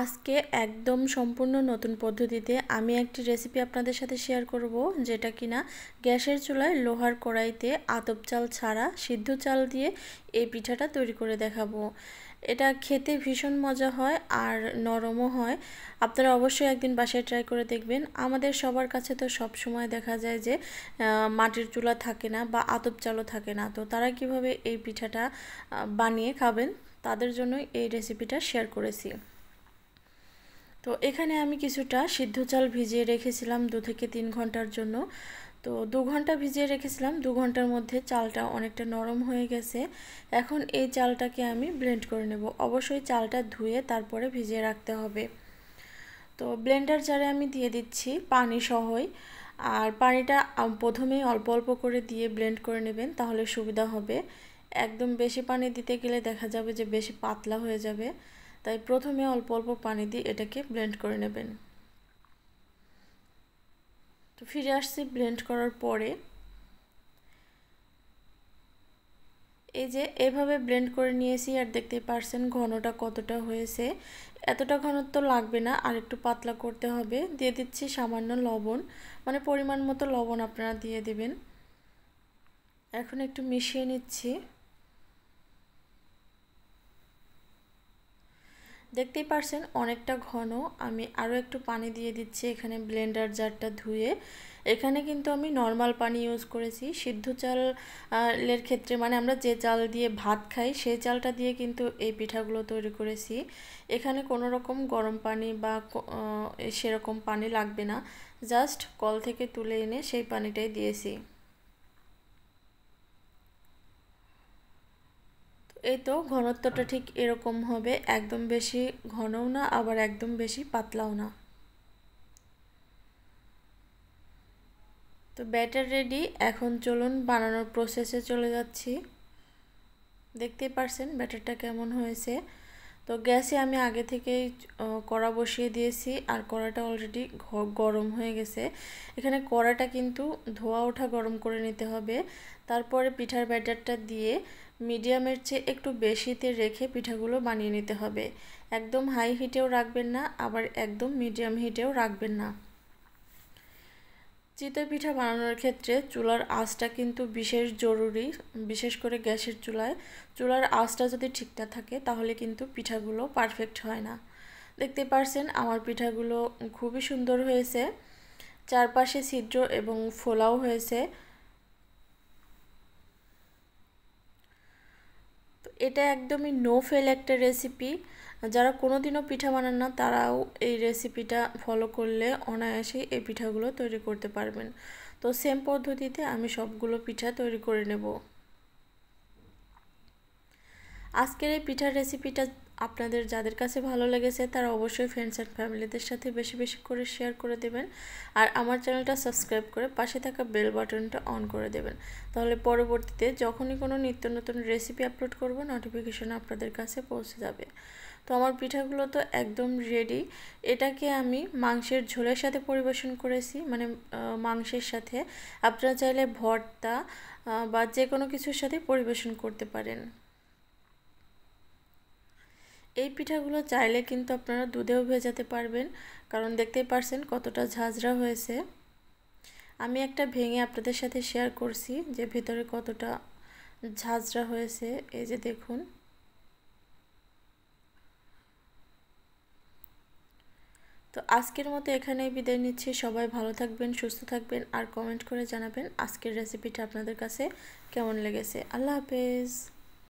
আজকে একদম সম্পূর্ণ নতুন পদ্ধতিতে আমি একটি রেসিপি আপনাদের সাথে শেয়ার করব, যেটা কিনা গ্যাসের চুলায় লোহার কড়াইতে আতপ চাল ছাড়া সিদ্ধ চাল দিয়ে এই পিঠাটা তৈরি করে দেখাবো। এটা খেতে ভীষণ মজা হয় আর নরমও হয়। আপনারা অবশ্যই একদিন বাসায় ট্রাই করে দেখবেন। আমাদের সবার কাছে তো সব সময় দেখা যায় যে মাটির চুলা থাকে না বা আতপ চালও থাকে না, তো তারা কিভাবে এই পিঠাটা বানিয়ে খাবেন তাদের জন্য এই রেসিপিটা শেয়ার করেছি। তো এখানে আমি কিছুটা সিদ্ধ চাল ভিজিয়ে রেখেছিলাম 2 থেকে 3 ঘন্টার জন্য। তো 2 ঘন্টা ভিজিয়ে রেখেছিলাম, 2 ঘন্টার মধ্যে চালটা অনেকটা নরম হয়ে গেছে। এখন এই চালটাকে আমি ব্লেন্ড করে নেব। অবশ্যই চালটা ধুয়ে তারপরে ভিজিয়ে রাখতে হবে। তো ব্লেন্ডার জারে আমি দিয়ে দিচ্ছি পানি সহই। আর পানিটা প্রথমেই অল্প অল্প করে দিয়ে ব্লেন্ড করে নেবেন, তাহলে সুবিধা হবে। একদম বেশি পানি দিতে গেলে দেখা যাবে যে বেশি পাতলা হয়ে যাবে, তাই প্রথমে অল্প অল্প পানি দিয়ে এটাকে ব্লেন্ড করে নেবেন। তো ফিরে আসছি ব্লেন্ড করার পরে। এই যে এভাবে ব্লেন্ড করে নিয়েছি, আর দেখতে পারছেন ঘনটা কতটা হয়েছে। এতটা ঘনত্ব লাগবে না, আর একটু পাতলা করতে হবে। দিয়ে দিচ্ছি সামান্য লবণ, মানে পরিমাণ মতো লবণ আপনারা দিয়ে দেবেন। এখন একটু মিশিয়ে নিচ্ছি। দেখতেই পারছেন অনেকটা ঘন। আমি আরও একটু পানি দিয়ে দিচ্ছি এখানে ব্লেন্ডার জারটা ধুয়ে। এখানে কিন্তু আমি নর্মাল পানি ইউজ করেছি। সিদ্ধ চালের ক্ষেত্রে, মানে আমরা যে চাল দিয়ে ভাত খাই সেই চালটা দিয়ে কিন্তু এই পিঠাগুলো তৈরি করেছি। এখানে কোনো রকম গরম পানি বা সেরকম পানি লাগবে না, জাস্ট কল থেকে তুলে এনে সেই পানিটাই দিয়েছি। এই তো ঘনত্বটা ঠিক এরকম হবে, একদম বেশি ঘনও না আবার একদম বেশি পাতলাও না। তো ব্যাটার রেডি। এখন চলুন বানানোর প্রসেসে চলে যাচ্ছি। দেখতেই পারছেন ব্যাটারটা কেমন হয়েছে। তো গ্যাসে আমি আগে থেকেই কড়া বসিয়ে দিয়েছি, আর কড়াটা অলরেডি গরম হয়ে গেছে। এখানে কড়াটা কিন্তু ধোয়া ওঠা গরম করে নিতে হবে। তারপরে পিঠার ব্যাটারটা দিয়ে মিডিয়ামের চেয়ে একটু বেশিতে রেখে পিঠাগুলো বানিয়ে নিতে হবে। একদম হাই হিটেও রাখবেন না, আবার একদম মিডিয়াম হিটেও রাখবেন না। চিতই পিঠা বানানোর ক্ষেত্রে চুলার আঁচটা কিন্তু বিশেষ জরুরি, বিশেষ করে গ্যাসের চুলায়। চুলার আঁচটা যদি ঠিকঠাক থাকে তাহলে কিন্তু পিঠাগুলো পারফেক্ট হয় না। দেখতে পারছেন আমার পিঠাগুলো খুবই সুন্দর হয়েছে, চারপাশে ছিদ্র এবং ফোলাও হয়েছে। তো এটা একদমই নো ফেল একটা রেসিপি। যারা কোনোদিনও পিঠা বানান না তারাও এই রেসিপিটা ফলো করলে অনায়াসেই এই পিঠাগুলো তৈরি করতে পারবেন। তো সেম পদ্ধতিতে আমি সবগুলো পিঠা তৈরি করে নেব। আজকের এই পিঠার রেসিপিটা আপনাদের যাদের কাছে ভালো লেগেছে তারা অবশ্যই ফ্রেন্ডস অ্যান্ড ফ্যামিলিদের সাথে বেশি বেশি করে শেয়ার করে দেবেন। আর আমার চ্যানেলটা সাবস্ক্রাইব করে পাশে থাকা বেল বাটনটা অন করে দেবেন, তাহলে পরবর্তীতে যখনই কোনো নিত্য নতুন রেসিপি আপলোড করব নোটিফিকেশন আপনাদের কাছে পৌঁছে যাবে। তো আমার পিঠাগুলো তো একদম রেডি। এটাকে আমি মাংসের ঝোলের সাথে পরিবেশন করেছি, মানে মাংসের সাথে। আপনারা চাইলে ভর্তা বা যে কোনো কিছুর সাথে পরিবেশন করতে পারেন। এই পিঠাগুলো চাইলে কিন্তু আপনারা দুধেও ভেজাতে পারবেন, কারণ দেখতেই পারছেন কতটা ঝাঁঝরা হয়েছে। আমি একটা ভেঙে আপনাদের সাথে শেয়ার করছি যে ভেতরে কতটা ঝাঁঝরা হয়েছে, এই যে দেখুন। তো আজকের মতো এখানেই বিদায় নিচ্ছি। সবাই ভালো থাকবেন, সুস্থ থাকবেন, আর কমেন্ট করে জানাবেন আজকের রেসিপিটা আপনাদের কাছে কেমন লেগেছে। আল্লাহ হাফেজ।